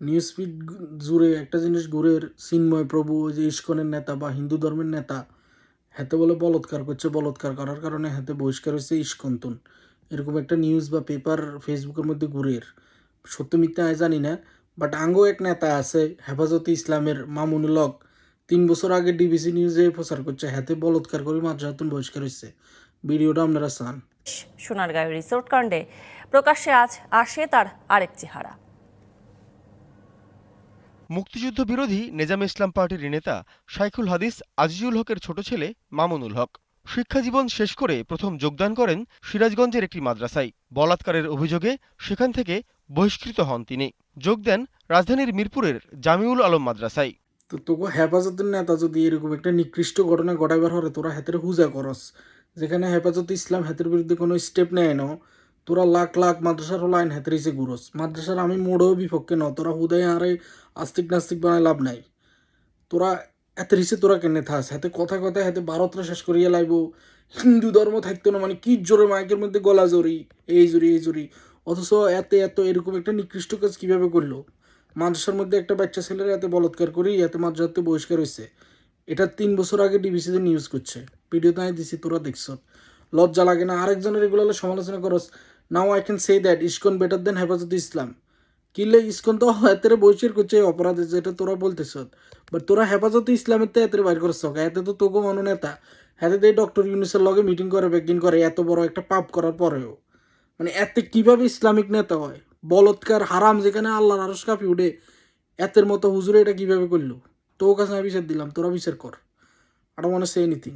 News feed জুড়ে একটা জিনিস ঘুরে, চিন্ময় প্রভু ওই যে ইস্কনের নেতা বা হিন্দু ধর্মের নেতা, হাতে বলে বলৎকার করছে, বলৎকার করার কারণে হাতে বহিষ্কার হয়েছে ইস্কন্তন, এরকম একটা নিউজ বা পেপার ফেসবুকের মধ্যে ঘুরের। সত্য মিথ্যা আমি জানি না, বাট আঙ্গো এক নেতা আছে হেফাজতে ইসলামের মামুনুল হক, 3 বছর আগে ডিবিসি নিউজে প্রচার করছে হাতে বলৎকার করে মাদ্রাসাতুন বহিষ্কার হয়েছে। ভিডিওটা আপনারা চান। সোনারগাঁও রিসোর্ট কাণ্ডে প্রকাশ্যে আজ আসে তার আরেক চেহারা। মুক্তিযুদ্ধ বিরোধী নেজামে ইসলাম পার্টির নেতা শাইখুল হাদিস আজিজুল হকের ছোট ছেলে মামুনুল হক শিক্ষাজীবন শেষ করে প্রথম যোগদান করেন সিরাজগঞ্জের একটি মাদ্রাসায়। বলাৎকারের অভিযোগে সেখান থেকে বহিষ্কৃত হন তিনি। যোগ দেন রাজধানীর মিরপুরের জামিউল আলম মাদ্রাসায়। তো তোকে হেফাজতের নেতা যদি এরকম একটা নিকৃষ্ট ঘটনা ঘটাইবার হরে তোরা হাতের হুজা করস, যেখানে হেফাজত ইসলাম হাতের বিরুদ্ধে কোনো স্টেপ নেয় না, তোরা লাখ লাখ মাদ্রাসার লাইন হাতের এসে ঘুরস। মাদ্রাসার আমি মোড়েও বিপক্ষে ন, তোরা হুদায় আরে আস্তিক নাস্তিক বানায় লাভ নাই। তোরা এত রিসে তোরা কেনে থাস হাতে কথা কথা হাতে ভারতরা শেষ করিয়া লাইব, হিন্দু ধর্ম থাকতো না মানে কি জোরে মাইকের মধ্যে গলা জড়ি, এই জড়ি এই জড়ি, অথচ এত এত এরকম একটা নিকৃষ্ট কাজ কীভাবে করলো? মাদ্রাসার মধ্যে একটা বাচ্চা ছেলের এত বলৎকার করি এত মাদ্রাসাতে বহিষ্কার হয়েছে। এটা 3 বছর আগে ডিবিসিতে নিউজ করছে, ভিডিওতে আমি দিছি, তোরা দেখছ। লজ্জা লাগে না আরেকজনের এগুলো সমালোচনা করস? Now I can say that ISKCON better দেন হেফাজত ইসলাম। কিনলে ইসকন তো এতেরে বহিষ্কার করছে অপরাধে, যেটা তোরা বলতেছ, বাট তোরা হেফাজতে ইসলামের তো এতেরে বাইর করছ, এতে তো তোকে মনোনেতা হাতে দিয়ে ডক্টর ইউনুসের লগে মিটিং করে বেগিন করে এত বড় একটা পাপ করার পরেও, মানে এতে কিভাবে ইসলামিক নেতা হয়? বলৎকার হারাম যেখানে আল্লাহর আরশ কাঁপি উঠে, এতের মতো হুজুরে এটা কিভাবে করলো? তোর কাছে আমি বিচার দিলাম, তোরা বিচার কর। I don't want to say anything.